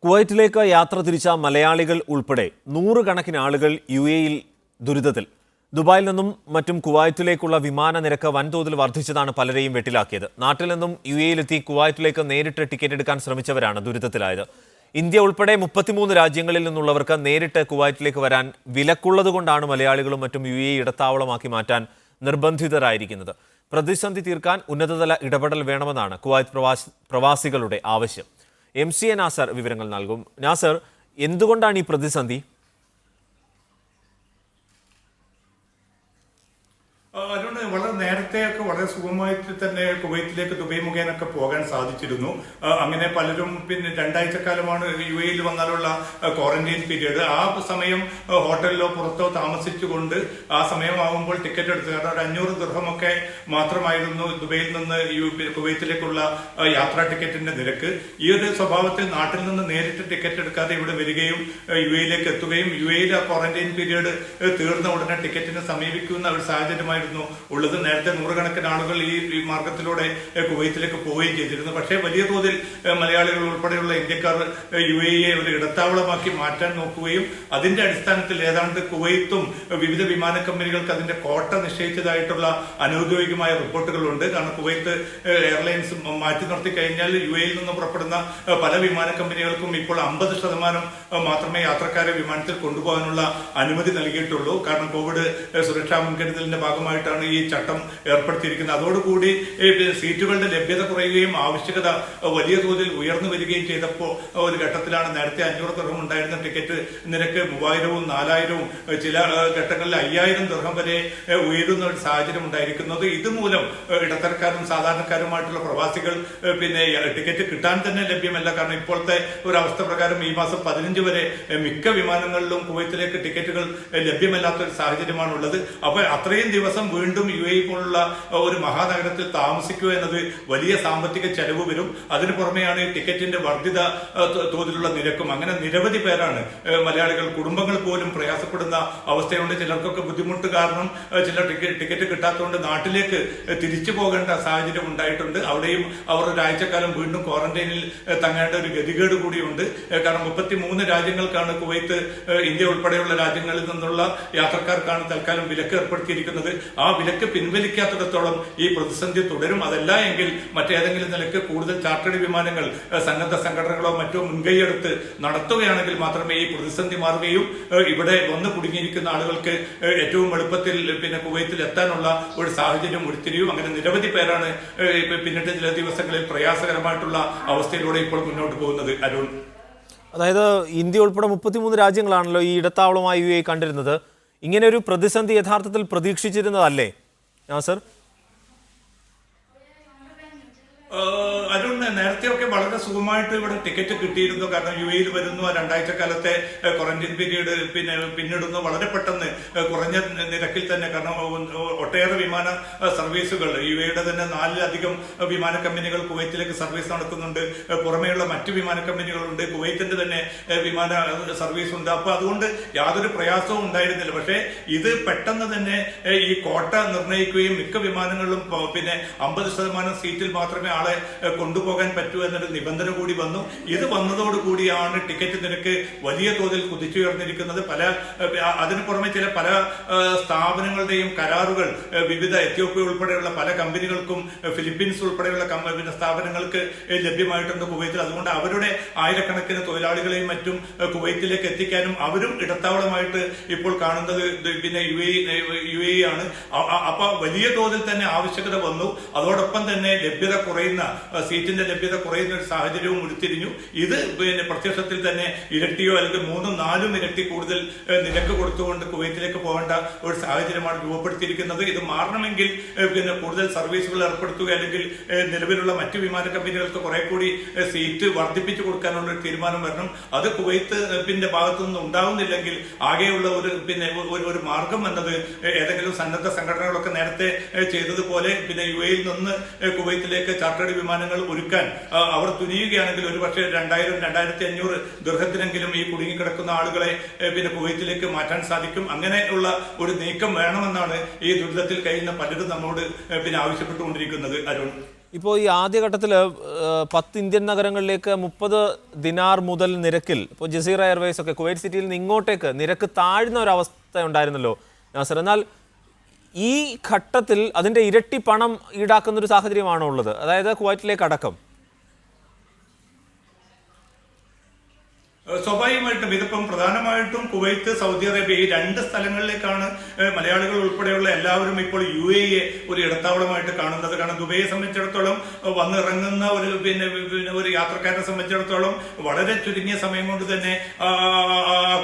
കുവൈറ്റിലേക്ക് യാത്ര തിരിച്ച മലയാളികൾ ഉൾപ്പെടെ നൂറുകണക്കിന് ആളുകൾ യുഎഇയിൽ ദുരിതത്തിൽ. ദുബായിൽ നിന്നും മറ്റും കുവൈറ്റിലേക്കുള്ള വിമാന നിരക്ക് വൻതോതിൽ വർദ്ധിച്ചതാണ് പലരെയും വെട്ടിലാക്കിയത്. നാട്ടിൽ നിന്നും യുഎഇയിലെത്തി കുവൈറ്റിലേക്ക് നേരിട്ട് ടിക്കറ്റ് എടുക്കാൻ ശ്രമിച്ചവരാണ് ദുരിതത്തിലായത്. ഇന്ത്യ ഉൾപ്പെടെ 33 രാജ്യങ്ങളിൽ നിന്നുള്ളവർക്ക് നേരിട്ട് കുവൈറ്റിലേക്ക് വരാൻ വിലക്കുള്ളതുകൊണ്ടാണ് മലയാളികളും മറ്റും യുഎഇ ഇടത്താവളമാക്കി മാറ്റാൻ നിർബന്ധിതരായിരിക്കുന്നത്. പ്രതിസന്ധി തീർക്കാൻ ഉന്നതതല ഇടപെടൽ വേണമെന്നാണ് കുവൈറ്റ് പ്രവാസികളുടെ ആവശ്യം. MCA നാസർ വിവരങ്ങൾ നൽകും. നാസർ, എന്തുകൊണ്ടാണ് ഈ പ്രതിസന്ധി? അതുകൊണ്ട് വളരെ നേരത്തെയൊക്കെ വളരെ സുഗമമായിട്ട് തന്നെ കുവൈറ്റിലേക്ക് ദുബൈ മുഖേനൊക്കെ പോകാൻ സാധിച്ചിരുന്നു. അങ്ങനെ പലരും പിന്നെ 2 ആഴ്ചക്കാലമാണ് യുഎഇയിൽ വന്നാലുള്ള ക്വാറന്റൈൻ പീരീഡ്. ആ സമയം ഹോട്ടലിലോ പുറത്തോ താമസിച്ചുകൊണ്ട് ആ സമയമാകുമ്പോൾ ടിക്കറ്റ് എടുത്തു. കാരണം ഒരു 500 ദിർഹമൊക്കെ മാത്രമായിരുന്നു ദുബൈയിൽ നിന്ന് കുവൈറ്റിലേക്കുള്ള യാത്രാ ടിക്കറ്റിന്റെ നിരക്ക്. ഈ ഒരു സ്വഭാവത്തിൽ നാട്ടിൽ നിന്ന് നേരിട്ട് ടിക്കറ്റ് എടുക്കാതെ ഇവിടെ വരികയും യുഎഇയിലേക്ക് എത്തുകയും യുഎഇയിൽ ആ ക്വാറന്റൈൻ പീരീഡ് തീർന്ന ഉടനെ ടിക്കറ്റിനെ സമീപിക്കുന്ന ഒരു സാഹചര്യമായിരുന്നു ഉള്ളത്. നേരത്തെ നൂറുകണക്കിന് ആളുകൾ ഈ മാർഗത്തിലൂടെ കുവൈറ്റിലേക്ക് പോവുകയും ചെയ്തിരുന്നു. പക്ഷേ വലിയ തോതിൽ മലയാളികൾ ഉൾപ്പെടെയുള്ള ഇന്ത്യക്കാർ യുഎഇയെ ഒരു ഇടത്താവളമാക്കി മാറ്റാൻ നോക്കുകയും അതിന്റെ അടിസ്ഥാനത്തിൽ ഏതാണ്ട് കുവൈത്തും വിവിധ വിമാന കമ്പനികൾക്ക് അതിന്റെ കോട്ട നിശ്ചയിച്ചതായിട്ടുള്ള അനൌദ്യോഗികമായ റിപ്പോർട്ടുകളുണ്ട്. കാരണം കുവൈത്ത് എയർലൈൻസ് മാറ്റി നിർത്തി കഴിഞ്ഞാൽ യുഎഇയിൽ നിന്ന് പുറപ്പെടുന്ന പല വിമാന കമ്പനികൾക്കും ഇപ്പോൾ 50% മാത്രമേ യാത്രക്കാരെ വിമാനത്തിൽ കൊണ്ടുപോകാനുള്ള അനുമതി നൽകിയിട്ടുള്ളൂ. കാരണം കോവിഡ് സുരക്ഷാ മുൻകരുതലിന്റെ ഭാഗമായിട്ടാണ് ഈ ചട്ടം ഏർപ്പെടുത്തിയിരിക്കുന്നത്. അതോടുകൂടി സീറ്റുകളുടെ ലഭ്യത കുറയുകയും ആവശ്യകത വലിയ തോതിൽ ഉയർന്നു വരികയും ചെയ്തപ്പോൾ ഒരു ഘട്ടത്തിലാണ് നേരത്തെ 500 ദിർഹം ഉണ്ടായിരുന്ന ടിക്കറ്റ് നിരക്ക് 3000-ഉം 4000-ഉം ചില ഘട്ടങ്ങളിൽ 5000 ദിർഹം വരെ ഉയരുന്ന ഒരു സാഹചര്യം ഉണ്ടായിരിക്കുന്നത്. ഇതുമൂലം ഇടത്തരക്കാരും സാധാരണക്കാരുമായിട്ടുള്ള പ്രവാസികൾ പിന്നെ ടിക്കറ്റ് കിട്ടാൻ തന്നെ ലഭ്യമല്ല. കാരണം ഇപ്പോഴത്തെ ഒരു അവസ്ഥ പ്രകാരം ഈ മാസം 15 വരെ മിക്ക വിമാനങ്ങളിലും കുവൈറ്റിലേക്ക് ടിക്കറ്റുകൾ ലഭ്യമല്ലാത്ത ഒരു സാഹചര്യമാണുള്ളത്. അപ്പോൾ അത്രയും ദിവസം വീണ്ടും യുഎഇ പോലുള്ള ഒരു മഹാനഗരത്തിൽ താമസിക്കുക എന്നത് വലിയ സാമ്പത്തിക ചെലവ് വരും. അതിനു പുറമെയാണ് ടിക്കറ്റിന്റെ വർദ്ധിത തോതിലുള്ള നിരക്കും. അങ്ങനെ നിരവധി പേരാണ് മലയാളികൾ, കുടുംബങ്ങൾ പോലും പ്രയാസപ്പെടുന്ന അവസ്ഥയുണ്ട്. ചിലർക്കൊക്കെ ബുദ്ധിമുട്ട് കാരണം ചില ടിക്കറ്റ് കിട്ടാത്തതുകൊണ്ട് നാട്ടിലേക്ക് തിരിച്ചു പോകേണ്ട സാഹചര്യം ഉണ്ടായിട്ടുണ്ട്. അവിടെയും അവർ ഒരാഴ്ചക്കാലം വീണ്ടും ക്വാറന്റൈനിൽ തങ്ങേണ്ട ഒരു ഗതികേട് കൂടിയുണ്ട്. കാരണം 33 രാജ്യങ്ങൾക്കാണ് കുവൈത്ത് ഇന്ത്യ ഉൾപ്പെടെയുള്ള രാജ്യങ്ങളിൽ നിന്നുള്ള യാത്രക്കാർക്കാണ് തൽക്കാലം വിലക്ക് ഏർപ്പെടുത്തിയിരിക്കുന്നത്. ആ വിലക്ക് പിൻവലിക്കാത്തിടത്തോളം ഈ പ്രതിസന്ധി തുടരും. അതല്ല എങ്കിൽ മറ്റേതെങ്കിലും നിലയ്ക്ക് കൂടുതൽ ചാർട്ടേഡ് വിമാനങ്ങൾ സന്നദ്ധ സംഘടനകളോ മറ്റോ മുൻകൈയെടുത്ത് നടത്തുകയാണെങ്കിൽ മാത്രമേ ഈ പ്രതിസന്ധി മാറുകയും ഇവിടെ വന്ന് കുടുങ്ങിയിരിക്കുന്ന ആളുകൾക്ക് ഏറ്റവും എളുപ്പത്തിൽ പിന്നെ കുവൈത്തിൽ എത്താനുള്ള ഒരു സാഹചര്യം ഉരുത്തിരിയും. അങ്ങനെ നിരവധി പേരാണ് പിന്നിട്ട് ചില ദിവസങ്ങളിൽ പ്രയാസകരമായിട്ടുള്ള അവസ്ഥയിലൂടെ ഇപ്പോൾ മുന്നോട്ട് പോകുന്നത്. അരുൺ, അതായത് ഇന്ത്യ ഉൾപ്പെടെ 33 രാജ്യങ്ങളാണല്ലോ ഈ ഇടത്താവളമായി യുഎഇ കണ്ടിരുന്നത്. ഇങ്ങനെ ഒരു പ്രതിസന്ധി യഥാർത്ഥത്തിൽ പ്രതീക്ഷിച്ചിരുന്നതല്ലേ നാസർ? അരുൺ, നേരത്തെയൊക്കെ വളരെ സുഖമായിട്ട് ഇവിടെ ടിക്കറ്റ് കിട്ടിയിരുന്നു. കാരണം യുഎഇയിൽ വരുന്നു, 2 ആഴ്ചക്കാലത്തെ ക്വാറന്റൈൻ പീരീഡ് പിന്നിടുന്നു വളരെ പെട്ടെന്ന് കുറഞ്ഞ നിരക്കിൽ തന്നെ. കാരണം ഒട്ടേറെ വിമാന സർവീസുകൾ യുഎഇയുടെ തന്നെ 4-ലധികം വിമാന കമ്പനികൾ കുവൈറ്റിലേക്ക് സർവീസ് നടത്തുന്നുണ്ട്. പുറമേയുള്ള മറ്റു വിമാന കമ്പനികളുണ്ട്. കുവൈത്തിന്റെ തന്നെ വിമാന സർവീസ് ഉണ്ട്. അപ്പൊ അതുകൊണ്ട് യാതൊരു പ്രയാസവും ഉണ്ടായിരുന്നില്ല. പക്ഷേ ഇത് പെട്ടെന്ന് തന്നെ ഈ കോട്ട നിർണ്ണയിക്കുകയും മിക്ക വിമാനങ്ങളിലും പിന്നെ 50% സീറ്റിൽ മാത്രമേ ആളെ കൊണ്ടുപോകാൻ പറ്റൂ എന്നൊരു നിബന്ധന കൂടി വന്നു. ഇത് വന്നതോടുകൂടിയാണ് ടിക്കറ്റ് നിരക്ക് വലിയ തോതിൽ കുതിച്ചുയർന്നിരിക്കുന്നത്. അതിനു പുറമെ പല സ്ഥാപനങ്ങളുടെയും കരാറുകൾ വിവിധ എത്യോപ്യ ഉൾപ്പെടെയുള്ള പല കമ്പനികൾക്കും ഫിലിപ്പീൻസ് ഉൾപ്പെടെയുള്ള സ്ഥാപനങ്ങൾക്ക് ലഭ്യമായിട്ടുണ്ട് കുവൈത്തിൽ. അതുകൊണ്ട് അവരുടെ ആയിരക്കണക്കിന് തൊഴിലാളികളെയും മറ്റും കുവൈത്തിലേക്ക് എത്തിക്കാനും അവരും ഇടത്താവളമായിട്ട് ഇപ്പോൾ കാണുന്നത് പിന്നെ യുഎഇ ആണ്. അപ്പൊ വലിയ തോതിൽ തന്നെ ആവശ്യകത വന്നു. അതോടൊപ്പം തന്നെ സീറ്റിന്റെ ലഭ്യത കുറയുന്ന ഒരു സാഹചര്യവും ഉരുത്തിരിഞ്ഞു. ഇത് പിന്നെ പ്രത്യക്ഷത്തിൽ തന്നെ ഇരട്ടിയോ അല്ലെങ്കിൽ 3-4 ഇരട്ടി കൂടുതൽ നിരക്ക് കൊടുത്തുകൊണ്ട് കുവൈറ്റിലേക്ക് പോകേണ്ട ഒരു സാഹചര്യമാണ് രൂപപ്പെടുത്തിയിരിക്കുന്നത്. ഇത് മാറണമെങ്കിൽ പിന്നെ കൂടുതൽ സർവീസുകൾ ഏർപ്പെടുത്തുക അല്ലെങ്കിൽ നിലവിലുള്ള മറ്റു വിമാന കമ്പനികൾക്ക് കുറെ കൂടി സീറ്റ് വർദ്ധിപ്പിച്ചു കൊടുക്കാനുള്ള ഒരു തീരുമാനം വരണം. അത് കുവൈത്തിന്റെ ഭാഗത്തു നിന്ന് ഉണ്ടാവുന്നില്ലെങ്കിൽ ആകെയുള്ള ഒരു മാർഗം എന്നത് ഏതെങ്കിലും സന്നദ്ധ സംഘടനകളൊക്കെ നേരത്തെ ചെയ്തതുപോലെ പിന്നെ യുഎഇയിൽ നിന്ന് കുവൈത്തിലേക്ക് ചാർട്ടേഡ് വിമാനങ്ങൾ ഒരുക്കാൻ അവർ തുനിയുകയാണെങ്കിൽ ഒരുപക്ഷെ 2000-2500 ദിർഹത്തിനെങ്കിലും ഈ കുടുങ്ങിക്കിടക്കുന്ന ആളുകളെ പിന്നെ കുവൈത്തിലേക്ക് മാറ്റാൻ സാധിക്കും. അങ്ങനെയുള്ള ഒരു നീക്കം വേണമെന്നാണ് ഈ ദുരിതത്തിൽ കഴിയുന്ന പലരും നമ്മോട് പിന്നെ ആവശ്യപ്പെട്ടുകൊണ്ടിരിക്കുന്നത്. അരുൺ, ഇപ്പോൾ ഈ ആദ്യഘട്ടത്തിൽ 10 ഇന്ത്യൻ നഗരങ്ങളിലേക്ക് 30 ദിനാർ മുതൽ നിരക്കിൽ ഇപ്പോൾ ജസീറ എയർവേസ് ഒക്കെ കുവൈറ്റ് സിറ്റിയിൽ നിന്ന് ഇങ്ങോട്ടേക്ക് നിരക്ക് താഴ്ന്ന ഒരു അവസ്ഥ ഉണ്ടായിരുന്നല്ലോ നാസർ. എന്നാൽ ഈ ഘട്ടത്തിൽ അതിൻ്റെ ഇരട്ടി പണം ഈടാക്കുന്ന ഒരു സാഹചര്യമാണോ ഉള്ളത്, അതായത് കുവൈറ്റിലേക്ക് അടക്കം? സ്വാഭാവികമായിട്ടും ഇതിപ്പം പ്രധാനമായിട്ടും കുവൈത്ത്, സൗദി അറേബ്യ ഈ രണ്ട് സ്ഥലങ്ങളിലേക്കാണ് മലയാളികൾ ഉൾപ്പെടെയുള്ള എല്ലാവരും ഇപ്പോൾ UAE ഒരു ഇടത്താവളമായിട്ട് കാണുന്നത്. കാരണം ദുബൈയെ സംബന്ധിച്ചിടത്തോളം വന്നിറങ്ങുന്ന ഒരു യാത്രക്കാരനെ സംബന്ധിച്ചിടത്തോളം വളരെ ചുരുങ്ങിയ സമയം കൊണ്ട് തന്നെ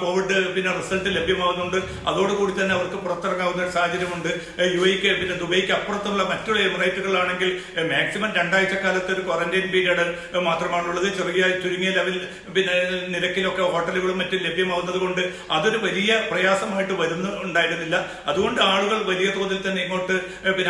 കോവിഡ് റിസൾട്ട് ലഭ്യമാകുന്നുണ്ട്. അതോടുകൂടി തന്നെ അവർക്ക് പുറത്തിറങ്ങാവുന്ന ഒരു സാഹചര്യമുണ്ട്. UAEക്ക് ദുബൈക്ക് അപ്പുറത്തുള്ള മറ്റുള്ള എമിറേറ്റുകളാണെങ്കിൽ മാക്സിമം 2 ആഴ്ചക്കാലത്ത് ഒരു ക്വാറന്റൈൻ പീരീഡ് മാത്രമാണുള്ളത്. ചുരുങ്ങിയ ലെവൽ നിരക്കിലൊക്കെ ഹോട്ടലുകളും മറ്റും ലഭ്യമാവുന്നത് കൊണ്ട് അതൊരു വലിയ പ്രയാസമായിട്ട് ഉണ്ടായിരുന്നില്ല. അതുകൊണ്ട് ആളുകൾ വലിയ തോതിൽ തന്നെ ഇങ്ങോട്ട്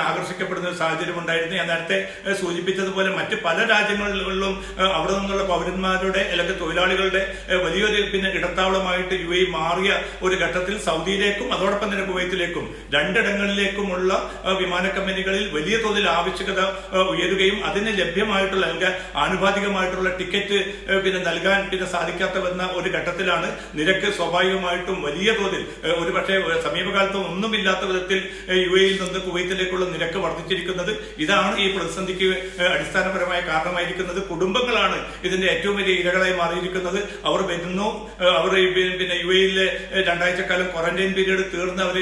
ആകർഷിക്കപ്പെടുന്ന ഒരു സാഹചര്യം ഉണ്ടായിരുന്നു. ഞാൻ നേരത്തെ സൂചിപ്പിച്ചതുപോലെ മറ്റ് പല രാജ്യങ്ങളിലും അവിടെ നിന്നുള്ള പൗരന്മാരുടെ അല്ലെങ്കിൽ തൊഴിലാളികളുടെ വലിയൊരു ഇടത്താവളമായിട്ട് UAE മാറിയ ഒരു ഘട്ടത്തിൽ സൗദിയിലേക്കും അതോടൊപ്പം തന്നെ കുവൈത്തിലേക്കും രണ്ടിടങ്ങളിലേക്കുമുള്ള വിമാന കമ്പനികളിൽ വലിയ തോതിൽ ആവശ്യകത ഉയരുകയും അതിന് ലഭ്യമായിട്ടുള്ള അല്ലെങ്കിൽ ആനുപാതികമായിട്ടുള്ള ടിക്കറ്റ് നൽകാൻ സാധിക്കാത്ത വന്ന ഒരു ഘട്ടത്തിലാണ് നിരക്ക് സ്വാഭാവികമായിട്ടും വലിയ തോതിൽ ഒരു പക്ഷേ സമീപകാലത്ത് ഒന്നുമില്ലാത്ത വിധത്തിൽ UAEയിൽ നിന്ന് കുവൈത്തിലേക്കുള്ള നിരക്ക് വർദ്ധിച്ചിരിക്കുന്നത്. ഇതാണ് ഈ പ്രതിസന്ധിക്ക് അടിസ്ഥാനപരമായ കാരണമായിരിക്കുന്നത്. കുടുംബങ്ങളാണ് ഇതിന്റെ ഏറ്റവും വലിയ ഇരകളായി മാറിയിരിക്കുന്നത്. അവർ വരുന്നു, അവർ UAEയിലെ 2 ആഴ്ചക്കാലം ക്വാറന്റൈൻ പീരീഡ് തീർന്ന് അവർ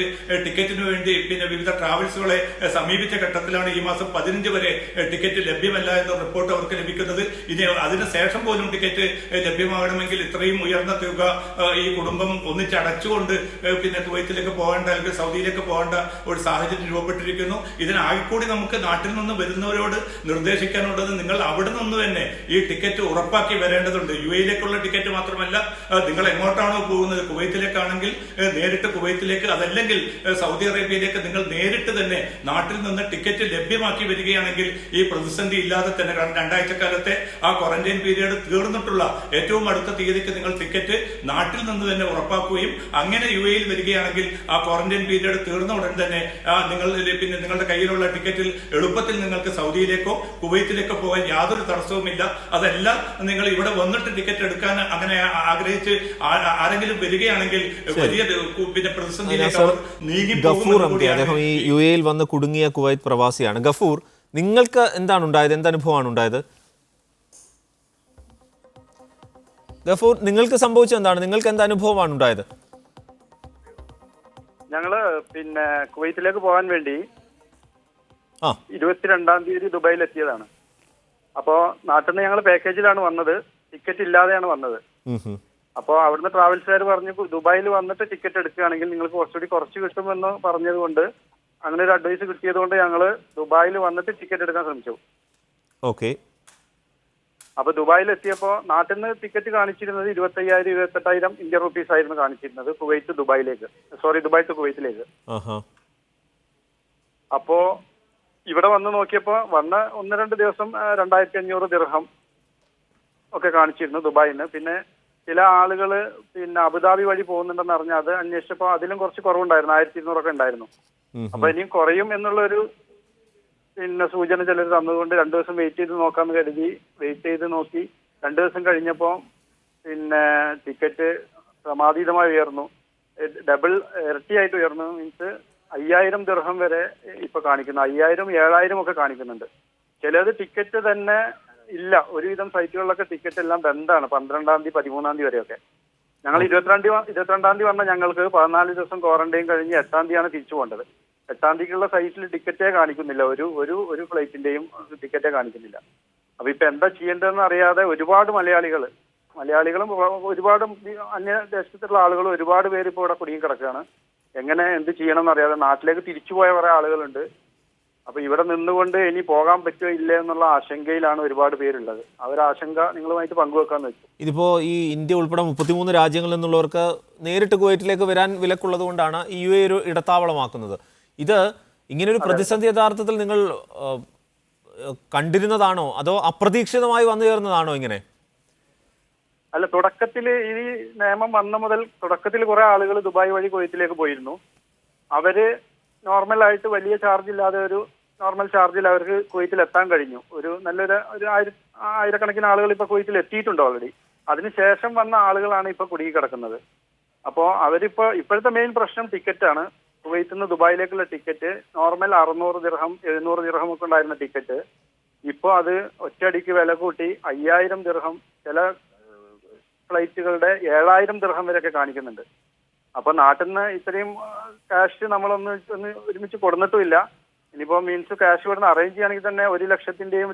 ടിക്കറ്റിന് വേണ്ടി വിവിധ ട്രാവൽസുകളെ സമീപിച്ച ഘട്ടത്തിലാണ് ഈ മാസം 15 വരെ ടിക്കറ്റ് ലഭ്യമല്ല എന്ന റിപ്പോർട്ട് അവർക്ക് ലഭിക്കുന്നത്. ഇനി അതിനുശേഷം പോലും ടിക്കറ്റ് ലഭ്യമാകണമെങ്കിൽ ഇത്രയും ഉയർന്ന തുക ഈ കുടുംബം ഒന്നിച്ചടച്ചുകൊണ്ട് കുവൈത്തിലേക്ക് പോകേണ്ട അല്ലെങ്കിൽ സൗദിയിലേക്ക് പോകേണ്ട ഒരു സാഹചര്യം രൂപപ്പെട്ടിരിക്കുന്നു. ഇതിനായിക്കൂടി നമുക്ക് നാട്ടിൽ നിന്ന് വരുന്നവരോട് നിർദ്ദേശിക്കാനുള്ളത്, നിങ്ങൾ അവിടെ നിന്ന് തന്നെ ഈ ടിക്കറ്റ് ഉറപ്പാക്കി വരേണ്ടതുണ്ട്. UAEയിലേക്കുള്ള ടിക്കറ്റ് മാത്രമല്ല, നിങ്ങൾ എങ്ങോട്ടാണോ പോകുന്നത്, കുവൈത്തിലേക്കാണെങ്കിൽ നേരിട്ട് കുവൈത്തിലേക്ക്, അതല്ലെങ്കിൽ സൗദി അറേബ്യയിലേക്ക് നിങ്ങൾ നേരിട്ട് തന്നെ നാട്ടിൽ നിന്ന് ടിക്കറ്റ് ലഭ്യമാക്കി വരികയാണെങ്കിൽ ഈ പ്രതിസന്ധി ഇല്ലാതെ തന്നെ, കാരണം 2 ആഴ്ചക്കാലത്തെ ആ ക്വാറന്റൈൻ പീരീഡ് തീർന്നിട്ടുള്ള ഏറ്റവും അടുത്ത തീയതിക്ക് നിങ്ങൾ ടിക്കറ്റ് നാട്ടിൽ നിന്ന് തന്നെ ഉറപ്പാക്കുകയും അങ്ങനെ UAEയിൽ വരികയാണെങ്കിൽ ആ ക്വാറന്റൈൻ പീരീഡ് തീർന്ന ഉടൻ തന്നെ നിങ്ങൾ നിങ്ങളുടെ കയ്യിലുള്ള ടിക്കറ്റിൽ എളുപ്പത്തിൽ നിങ്ങൾക്ക് സൗദിയിലേക്കോ കുവൈത്തിലേക്കോ പോകാൻ യാതൊരു തടസ്സവുമില്ല. അതല്ല, നിങ്ങൾ ഇവിടെ വന്നിട്ട് ടിക്കറ്റ് എടുക്കാൻ അങ്ങനെ ആഗ്രഹിച്ച് ആരെങ്കിലും വരികയാണെങ്കിൽ വലിയ പ്രതിസന്ധിയിലേക്ക് നീങ്ങി ഗഫൂർ അദ്ദേഹം ഈ UAEയിൽ വന്ന് കുടുങ്ങിയ കുവൈത്ത് പ്രവാസിയാണ്. ഗഫൂർ, നിങ്ങൾക്ക് എന്താണ് ഉണ്ടായത്, എന്തനുഭവമാണ് ഉണ്ടായത്? ഗഫൂർ, നിങ്ങൾക്ക് സംഭവിച്ചത് എന്താണ്? നിങ്ങൾക്ക് എന്ത് അനുഭവമാണ് ഉണ്ടായത്? ഞങ്ങള് കുവൈത്തിലേക്ക് പോകാൻ വേണ്ടി 22-ാം തീയതി ദുബായിൽ എത്തിയതാണ്. അപ്പോ നാട്ടിൽ നിന്ന് ഞങ്ങൾ പാക്കേജിലാണ് വന്നത്, ടിക്കറ്റ് ഇല്ലാതെയാണ് വന്നത്. അപ്പോൾ അവിടുന്ന് ട്രാവൽസുകാർ പറഞ്ഞു ദുബായിൽ വന്നിട്ട് ടിക്കറ്റ് എടുക്കുകയാണെങ്കിൽ നിങ്ങൾക്ക് കുറച്ച് കിട്ടുമെന്ന് പറഞ്ഞത് കൊണ്ട്, അങ്ങനെ ഒരു അഡ്വൈസ് കിട്ടിയത് കൊണ്ട് ഞങ്ങള് ദുബായിൽ വന്നിട്ട് ടിക്കറ്റ് എടുക്കാൻ ശ്രമിച്ചു. ഓക്കെ. അപ്പൊ ദുബായിൽ എത്തിയപ്പോ നാട്ടിൽ നിന്ന് ടിക്കറ്റ് കാണിച്ചിരുന്നത് 25,000-28,000 ഇന്ത്യൻ റുപ്പീസ് ആയിരുന്നു കാണിച്ചിരുന്നത് ദുബായ് ടു കുവൈത്തിലേക്ക്. അപ്പോ ഇവിടെ വന്ന് നോക്കിയപ്പോ വന്ന 1-2 ദിവസം 2,500 ദിർഹം ഒക്കെ കാണിച്ചിരുന്നു ദുബായിന്ന്. പിന്നെ ചില ആളുകള് അബുദാബി വഴി പോകുന്നുണ്ടെന്ന് അറിഞ്ഞാൽ അത് അന്വേഷിച്ചപ്പോ അതിലും കുറച്ച് കുറവുണ്ടായിരുന്നു, 1,200 ഒക്കെ ഉണ്ടായിരുന്നു. അപ്പൊ ഇനിയും കുറയും എന്നുള്ളൊരു സൂചന ചിലർ തന്നതുകൊണ്ട് 2 ദിവസം വെയിറ്റ് ചെയ്ത് നോക്കാന്ന് കരുതി വെയിറ്റ് ചെയ്ത് നോക്കി. 2 ദിവസം കഴിഞ്ഞപ്പോ ടിക്കറ്റ് ക്രമാതീതമായി ഉയർന്നു, ഇരട്ടിയായിട്ട് ഉയർന്നു. മീൻസ് 5,000 ദിർഹം വരെ ഇപ്പൊ കാണിക്കുന്നു, 5,000, 7,000 ഒക്കെ കാണിക്കുന്നുണ്ട്. ചിലത് ടിക്കറ്റ് തന്നെ ഇല്ല. ഒരുവിധം സൈറ്റുകളിലൊക്കെ ടിക്കറ്റ് എല്ലാം ബന്ധാണ് 12-ാം തീയതി 13-ാം തീയതി വരെയൊക്കെ. ഞങ്ങൾ 22-ാം തീയതി വന്ന ഞങ്ങൾക്ക് 14 ദിവസം ക്വാറന്റൈൻ കഴിഞ്ഞ് 8-ാം തീയതിയാണ് തിരിച്ചു പോകേണ്ടത്. 8-ാം തീയതിക്കുള്ള സൈറ്റിൽ ടിക്കറ്റേ കാണിക്കുന്നില്ല, ഒരു ഫ്ലൈറ്റിന്റെയും ടിക്കറ്റേ കാണിക്കുന്നില്ല. അപ്പൊ ഇപ്പൊ എന്താ ചെയ്യേണ്ടതെന്ന് അറിയാതെ ഒരുപാട് മലയാളികളും ഒരുപാട് അന്യദേശത്തുള്ള ആളുകളും ഒരുപാട് പേര് ഇപ്പൊ ഇവിടെ കുടുങ്ങി കിടക്കുകയാണ്. എന്ത് ചെയ്യണം എന്നറിയാതെ നാട്ടിലേക്ക് തിരിച്ചുപോയ കുറെ ആളുകളുണ്ട്. അപ്പൊ ഇവിടെ നിന്നുകൊണ്ട് ഇനി പോകാൻ പറ്റുമോ ഇല്ല എന്നുള്ള ആശങ്കയിലാണ് ഒരുപാട് പേരുള്ളത്. അവരാശങ്ക നിങ്ങളുമായിട്ട് പങ്കുവെക്കാന്ന് വെച്ചു. ഇതിപ്പോ ഈ ഇന്ത്യ ഉൾപ്പെടെ 33 രാജ്യങ്ങളിൽ നിന്നുള്ളവർക്ക് നേരിട്ട് കുവൈറ്റിലേക്ക് വരാൻ വിലക്കുള്ളത് കൊണ്ടാണ് UAE ഒരു ഇടത്താവളമാക്കുന്നത്. ഇത് ഇങ്ങനൊരു പ്രതിസന്ധി യഥാർത്ഥത്തിൽ നിങ്ങൾ കണ്ടിരുന്നതാണോ അതോ അപ്രതീക്ഷിതമായി വന്നു ചേർന്നതാണോ ഇങ്ങനെ? അല്ല, തുടക്കത്തിൽ ഈ നിയമം വന്ന മുതൽ തുടക്കത്തിൽ കുറെ ആളുകൾ ദുബായ് വഴി കുവൈത്തിലേക്ക് പോയിരുന്നു. അവര് നോർമലായിട്ട് വലിയ ചാർജ് ഇല്ലാതെ ഒരു നോർമൽ ചാർജിൽ അവർക്ക് കുവൈത്തിൽ എത്താൻ കഴിഞ്ഞു. ഒരു ആയിരക്കണക്കിന് ആളുകൾ ഇപ്പൊ കുവൈത്തിൽ എത്തിയിട്ടുണ്ട് ഓൾറെഡി. അതിനുശേഷം വന്ന ആളുകളാണ് ഇപ്പൊ കുടുങ്ങി കിടക്കുന്നത്. അപ്പോൾ ഇപ്പോഴത്തെ മെയിൻ പ്രശ്നം ടിക്കറ്റാണ്. കുവൈത്തിൽ നിന്ന് ദുബായിലേക്കുള്ള ടിക്കറ്റ് നോർമൽ 600 ദിർഹം 700 ദിർഹം ഒക്കെ ഉണ്ടായിരുന്ന ടിക്കറ്റ് ഇപ്പോൾ അത് ഒറ്റയടിക്ക് വില കൂട്ടി 5000 ദിർഹം, ചില ഫ്ലൈറ്റുകളുടെ 7000 ദിർഹം വരെയൊക്കെ കാണിക്കുന്നുണ്ട്. അപ്പൊ നാട്ടിൽ നിന്ന് ഇത്രയും ക്യാഷ് നമ്മളൊന്ന് ഒരുമിച്ച് കൊടുത്തിട്ടുമില്ല. ഇനിയിപ്പോ മീൻസ് ക്യാഷ് ഇവിടുന്ന് അറേഞ്ച് ചെയ്യുകയാണെങ്കിൽ തന്നെ 1 ലക്ഷത്തിന്റെയും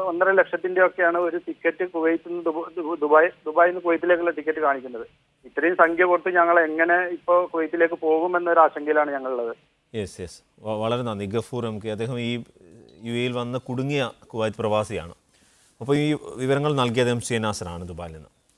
1.5 ലക്ഷത്തിന്റെയും ഒക്കെയാണ് ഒരു ടിക്കറ്റ് കുവൈത്തിൽ നിന്ന് ദുബായിൽ നിന്ന് കുവൈത്തിലേക്കുള്ള ടിക്കറ്റ് കാണിക്കുന്നത്. ഇത്രയും സംഖ്യ കൊടുത്ത് ഞങ്ങൾ എങ്ങനെ ഇപ്പോ കുവൈത്തിലേക്ക് പോകുമെന്നൊരു ആശങ്കയിലാണ് ഞങ്ങളുള്ളത്. യെസ് വളരെ നന്ദി ഗഫൂർ എംകെ. അദ്ദേഹം ഈ UAE-യിൽ വന്ന് കുടുങ്ങിയ കുവൈത്ത് പ്രവാസിയാണ്. അപ്പോൾ ഈ വിവരങ്ങൾ നൽകിയത് MC നാസറാണ് ദുബായിൽ നിന്ന്.